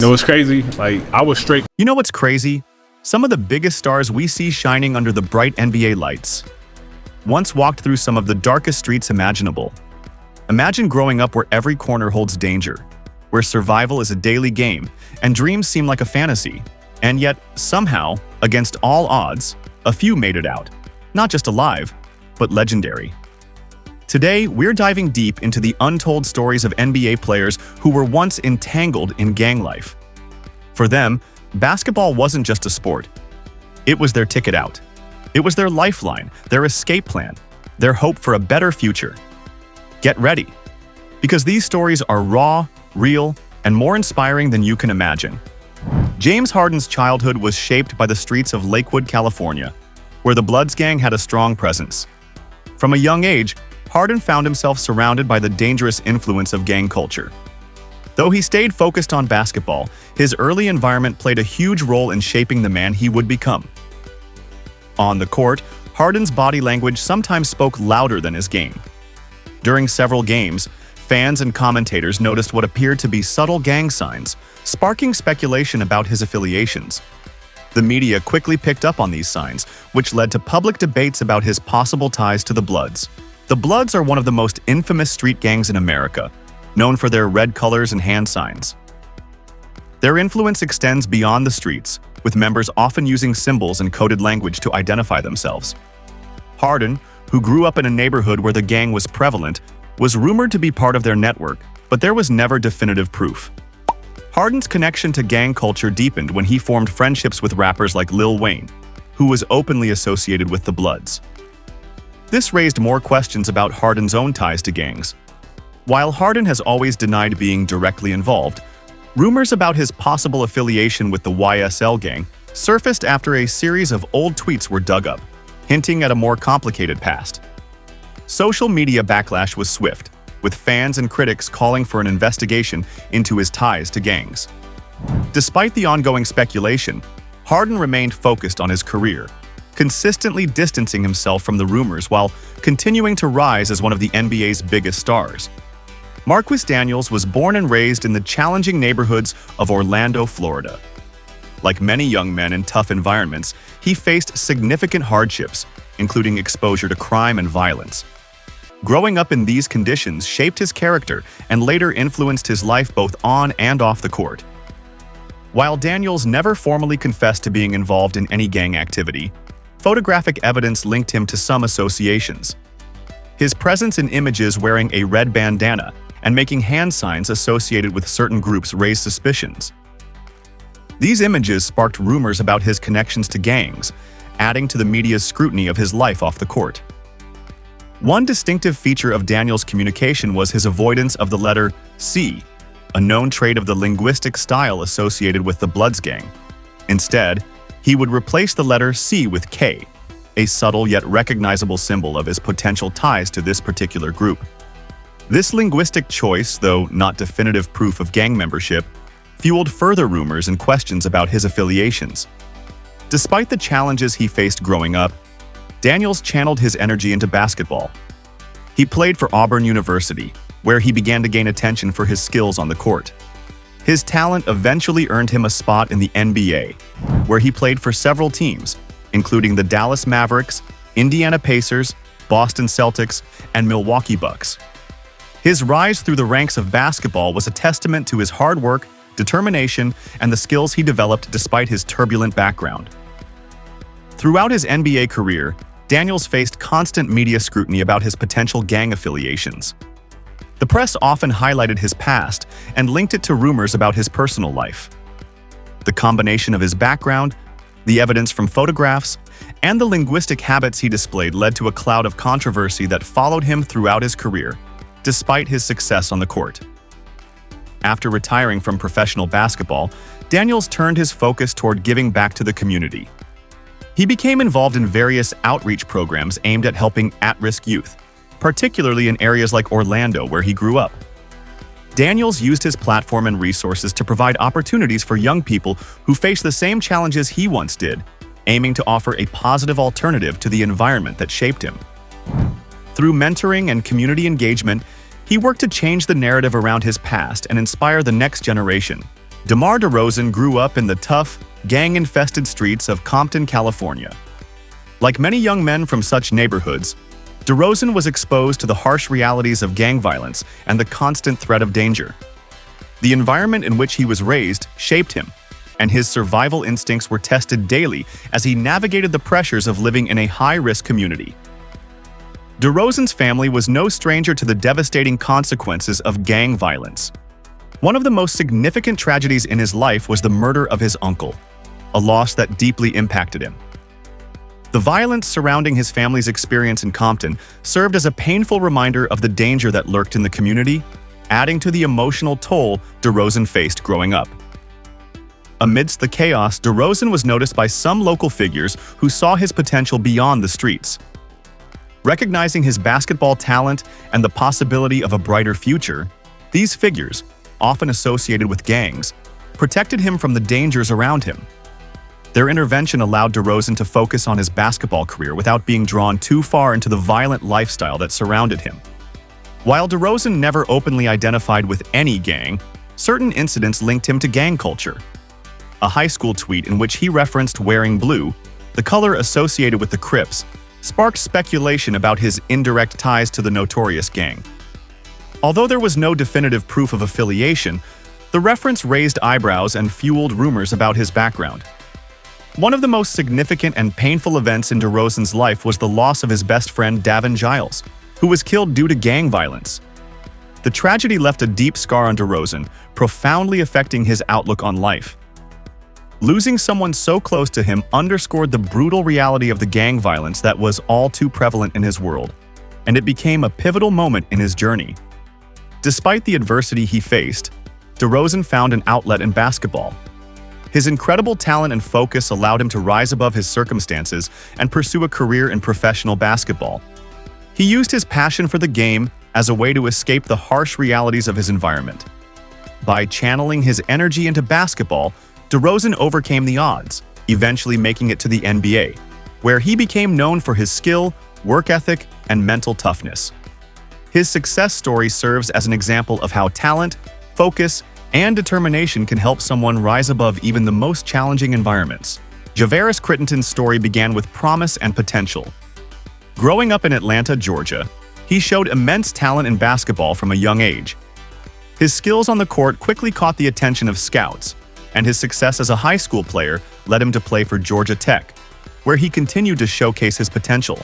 No, it's crazy. Like, I was straight. You know what's crazy? Some of the biggest stars we see shining under the bright NBA lights once walked through some of the darkest streets imaginable. Imagine growing up where every corner holds danger, where survival is a daily game and dreams seem like a fantasy. And yet, somehow, against all odds, a few made it out. Not just alive, but legendary. Today, we're diving deep into the untold stories of NBA players who were once entangled in gang life. For them, basketball wasn't just a sport. It was their ticket out. It was their lifeline, their escape plan, their hope for a better future. Get ready, because these stories are raw, real, and more inspiring than you can imagine. James Harden's childhood was shaped by the streets of Lakewood, California, where the Bloods gang had a strong presence. From a young age, Harden found himself surrounded by the dangerous influence of gang culture. Though he stayed focused on basketball, his early environment played a huge role in shaping the man he would become. On the court, Harden's body language sometimes spoke louder than his game. During several games, fans and commentators noticed what appeared to be subtle gang signs, sparking speculation about his affiliations. The media quickly picked up on these signs, which led to public debates about his possible ties to the Bloods. The Bloods are one of the most infamous street gangs in America, known for their red colors and hand signs. Their influence extends beyond the streets, with members often using symbols and coded language to identify themselves. Harden, who grew up in a neighborhood where the gang was prevalent, was rumored to be part of their network, but there was never definitive proof. Harden's connection to gang culture deepened when he formed friendships with rappers like Lil Wayne, who was openly associated with the Bloods. This raised more questions about Harden's own ties to gangs. While Harden has always denied being directly involved, rumors about his possible affiliation with the YSL gang surfaced after a series of old tweets were dug up, hinting at a more complicated past. Social media backlash was swift, with fans and critics calling for an investigation into his ties to gangs. Despite the ongoing speculation, Harden remained focused on his career, consistently distancing himself from the rumors while continuing to rise as one of the NBA's biggest stars. Marquis Daniels was born and raised in the challenging neighborhoods of Orlando, Florida. Like many young men in tough environments, he faced significant hardships, including exposure to crime and violence. Growing up in these conditions shaped his character and later influenced his life both on and off the court. While Daniels never formally confessed to being involved in any gang activity, photographic evidence linked him to some associations. His presence in images wearing a red bandana and making hand signs associated with certain groups raised suspicions. These images sparked rumors about his connections to gangs, adding to the media's scrutiny of his life off the court. One distinctive feature of Daniels' communication was his avoidance of the letter C, a known trait of the linguistic style associated with the Bloods gang. Instead, he would replace the letter C with K, a subtle yet recognizable symbol of his potential ties to this particular group. This linguistic choice, though not definitive proof of gang membership, fueled further rumors and questions about his affiliations. Despite the challenges he faced growing up, Daniels channeled his energy into basketball. He played for Auburn University, where he began to gain attention for his skills on the court. His talent eventually earned him a spot in the NBA, where he played for several teams, including the Dallas Mavericks, Indiana Pacers, Boston Celtics, and Milwaukee Bucks. His rise through the ranks of basketball was a testament to his hard work, determination, and the skills he developed despite his turbulent background. Throughout his NBA career, Daniels faced constant media scrutiny about his potential gang affiliations. The press often highlighted his past and linked it to rumors about his personal life. The combination of his background, the evidence from photographs, and the linguistic habits he displayed led to a cloud of controversy that followed him throughout his career, despite his success on the court. After retiring from professional basketball, Daniels turned his focus toward giving back to the community. He became involved in various outreach programs aimed at helping at-risk youth, particularly in areas like Orlando, where he grew up. Daniels used his platform and resources to provide opportunities for young people who face the same challenges he once did, aiming to offer a positive alternative to the environment that shaped him. Through mentoring and community engagement, he worked to change the narrative around his past and inspire the next generation, DeMar DeRozan grew up in the tough, gang-infested streets of Compton, California. Like many young men from such neighborhoods, DeRozan was exposed to the harsh realities of gang violence and the constant threat of danger. The environment in which he was raised shaped him, and his survival instincts were tested daily as he navigated the pressures of living in a high-risk community. DeRozan's family was no stranger to the devastating consequences of gang violence. One of the most significant tragedies in his life was the murder of his uncle, a loss that deeply impacted him. The violence surrounding his family's experience in Compton served as a painful reminder of the danger that lurked in the community, adding to the emotional toll DeRozan faced growing up. Amidst the chaos, DeRozan was noticed by some local figures who saw his potential beyond the streets. Recognizing his basketball talent and the possibility of a brighter future, these figures, often associated with gangs, protected him from the dangers around him. Their intervention allowed DeRozan to focus on his basketball career without being drawn too far into the violent lifestyle that surrounded him. While DeRozan never openly identified with any gang, certain incidents linked him to gang culture. A high school tweet in which he referenced wearing blue, the color associated with the Crips, sparked speculation about his indirect ties to the notorious gang. Although there was no definitive proof of affiliation, the reference raised eyebrows and fueled rumors about his background. One of the most significant and painful events in DeRozan's life was the loss of his best friend Davin Giles, who was killed due to gang violence. The tragedy left a deep scar on DeRozan, profoundly affecting his outlook on life. Losing someone so close to him underscored the brutal reality of the gang violence that was all too prevalent in his world, and it became a pivotal moment in his journey. Despite the adversity he faced, DeRozan found an outlet in basketball. His incredible talent and focus allowed him to rise above his circumstances and pursue a career in professional basketball. He used his passion for the game as a way to escape the harsh realities of his environment. By channeling his energy into basketball, DeRozan overcame the odds, eventually making it to the NBA, where he became known for his skill, work ethic, and mental toughness. His success story serves as an example of how talent, focus, and determination can help someone rise above even the most challenging environments. Javaris Crittenton's story began with promise and potential. Growing up in Atlanta, Georgia, he showed immense talent in basketball from a young age. His skills on the court quickly caught the attention of scouts, and his success as a high school player led him to play for Georgia Tech, where he continued to showcase his potential.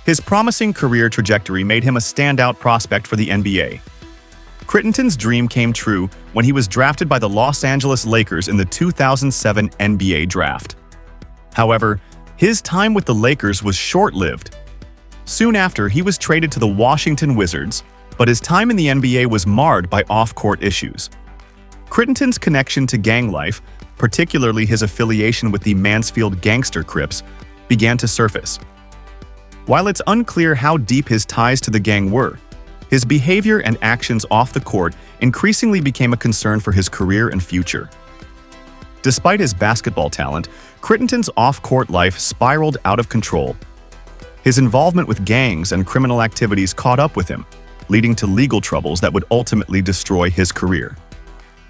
His promising career trajectory made him a standout prospect for the NBA. Crittenton's dream came true when he was drafted by the Los Angeles Lakers in the 2007 NBA Draft. However, his time with the Lakers was short-lived. Soon after, he was traded to the Washington Wizards, but his time in the NBA was marred by off-court issues. Crittenton's connection to gang life, particularly his affiliation with the Mansfield Gangster Crips, began to surface. While it's unclear how deep his ties to the gang were, his behavior and actions off the court increasingly became a concern for his career and future. Despite his basketball talent, Crittenton's off-court life spiraled out of control. His involvement with gangs and criminal activities caught up with him, leading to legal troubles that would ultimately destroy his career.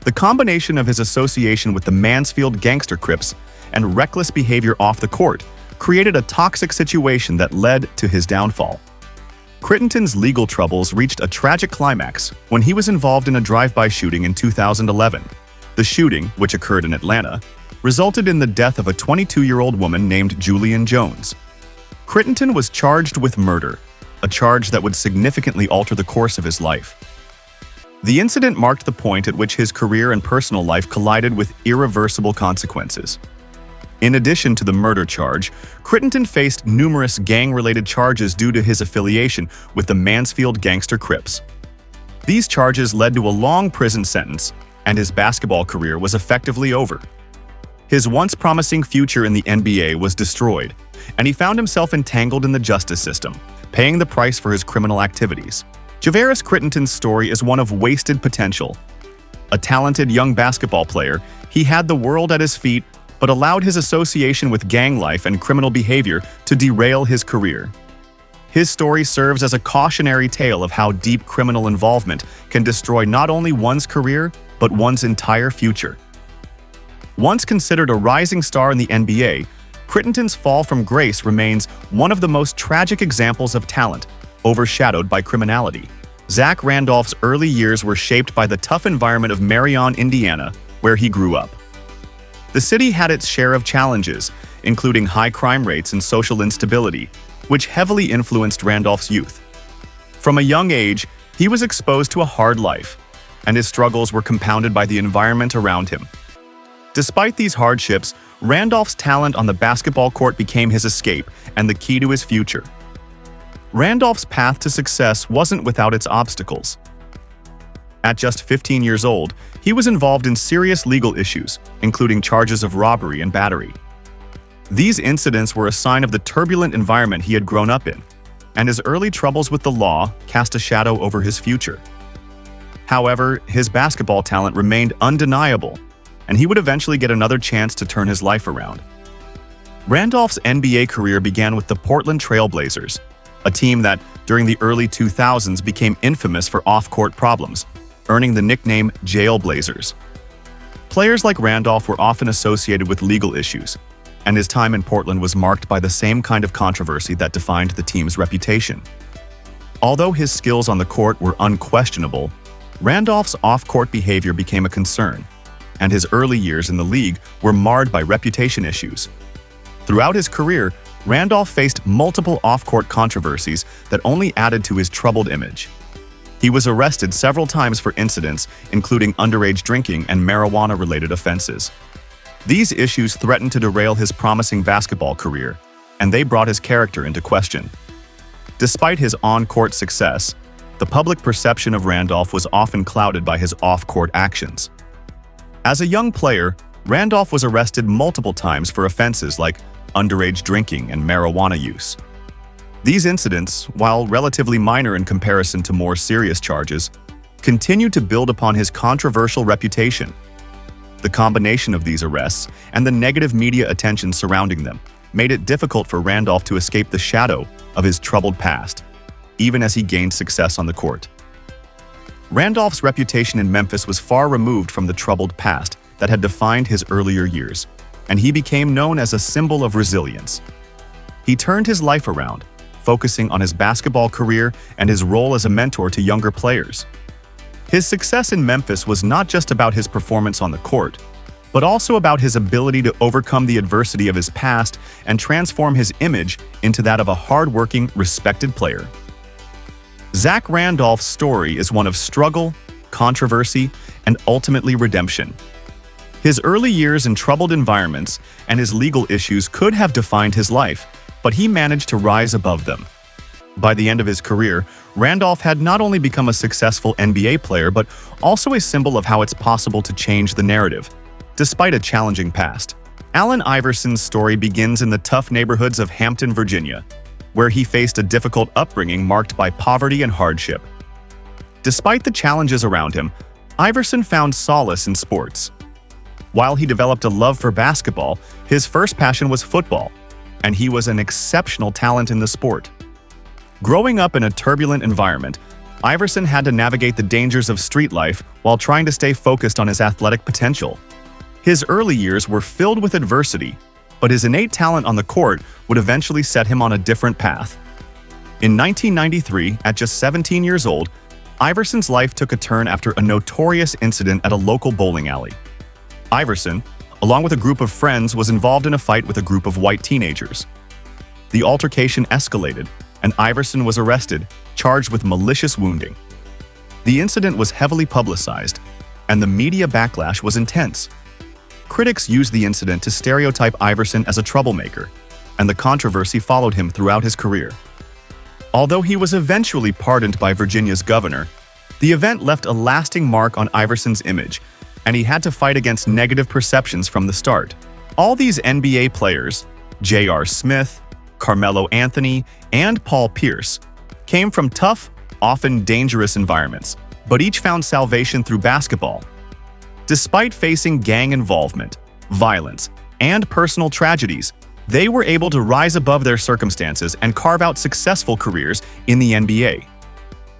The combination of his association with the Mansfield Gangster Crips and reckless behavior off the court created a toxic situation that led to his downfall. Crittenton's legal troubles reached a tragic climax when he was involved in a drive-by shooting in 2011. The shooting, which occurred in Atlanta, resulted in the death of a 22-year-old woman named Julian Jones. Crittenton was charged with murder, a charge that would significantly alter the course of his life. The incident marked the point at which his career and personal life collided with irreversible consequences. In addition to the murder charge, Crittenton faced numerous gang-related charges due to his affiliation with the Mansfield Gangster Crips. These charges led to a long prison sentence, and his basketball career was effectively over. His once promising future in the NBA was destroyed, and he found himself entangled in the justice system, paying the price for his criminal activities. Javaris Crittenton's story is one of wasted potential. A talented young basketball player, he had the world at his feet, but allowed his association with gang life and criminal behavior to derail his career. His story serves as a cautionary tale of how deep criminal involvement can destroy not only one's career, but one's entire future. Once considered a rising star in the NBA, Crittenden's fall from grace remains one of the most tragic examples of talent, overshadowed by criminality. Zach Randolph's early years were shaped by the tough environment of Marion, Indiana, where he grew up. The city had its share of challenges, including high crime rates and social instability, which heavily influenced Randolph's youth. From a young age, he was exposed to a hard life, and his struggles were compounded by the environment around him. Despite these hardships, Randolph's talent on the basketball court became his escape and the key to his future. Randolph's path to success wasn't without its obstacles. At just 15 years old, he was involved in serious legal issues, including charges of robbery and battery. These incidents were a sign of the turbulent environment he had grown up in, and his early troubles with the law cast a shadow over his future. However, his basketball talent remained undeniable, and he would eventually get another chance to turn his life around. Randolph's NBA career began with the Portland Trail Blazers, a team that, during the early 2000s, became infamous for off-court problems, earning the nickname Jail Blazers. Players like Randolph were often associated with legal issues, and his time in Portland was marked by the same kind of controversy that defined the team's reputation. Although his skills on the court were unquestionable, Randolph's off-court behavior became a concern, and his early years in the league were marred by reputation issues. Throughout his career, Randolph faced multiple off-court controversies that only added to his troubled image. He was arrested several times for incidents, including underage drinking and marijuana-related offenses. These issues threatened to derail his promising basketball career, and they brought his character into question. Despite his on-court success, the public perception of Randolph was often clouded by his off-court actions. As a young player, Randolph was arrested multiple times for offenses like underage drinking and marijuana use. These incidents, while relatively minor in comparison to more serious charges, continued to build upon his controversial reputation. The combination of these arrests and the negative media attention surrounding them made it difficult for Randolph to escape the shadow of his troubled past, even as he gained success on the court. Randolph's reputation in Memphis was far removed from the troubled past that had defined his earlier years, and he became known as a symbol of resilience. He turned his life around, focusing on his basketball career and his role as a mentor to younger players. His success in Memphis was not just about his performance on the court, but also about his ability to overcome the adversity of his past and transform his image into that of a hard-working, respected player. Zach Randolph's story is one of struggle, controversy, and ultimately redemption. His early years in troubled environments and his legal issues could have defined his life, but he managed to rise above them. By the end of his career, Randolph had not only become a successful NBA player, but also a symbol of how it's possible to change the narrative, despite a challenging past. Allen Iverson's story begins in the tough neighborhoods of Hampton, Virginia, where he faced a difficult upbringing marked by poverty and hardship. Despite the challenges around him, Iverson found solace in sports. While he developed a love for basketball, his first passion was football, and he was an exceptional talent in the sport. Growing up in a turbulent environment, Iverson had to navigate the dangers of street life while trying to stay focused on his athletic potential. His early years were filled with adversity, but his innate talent on the court would eventually set him on a different path. In 1993, at just 17 years old, Iverson's life took a turn after a notorious incident at a local bowling alley. Iverson, along with a group of friends, was involved in a fight with a group of white teenagers. The altercation escalated, and Iverson was arrested, charged with malicious wounding. The incident was heavily publicized, and the media backlash was intense. Critics used the incident to stereotype Iverson as a troublemaker, and the controversy followed him throughout his career. Although he was eventually pardoned by Virginia's governor, the event left a lasting mark on Iverson's image, and he had to fight against negative perceptions from the start. All these NBA players, J.R. Smith, Carmelo Anthony, and Paul Pierce, came from tough, often dangerous environments, but each found salvation through basketball. Despite facing gang involvement, violence, and personal tragedies, they were able to rise above their circumstances and carve out successful careers in the NBA.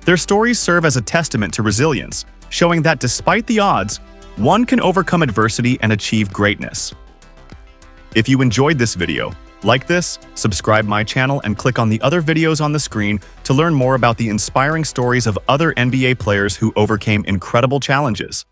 Their stories serve as a testament to resilience, showing that despite the odds, one can overcome adversity and achieve greatness. If you enjoyed this video, like this, subscribe my channel, and click on the other videos on the screen to learn more about the inspiring stories of other NBA players who overcame incredible challenges.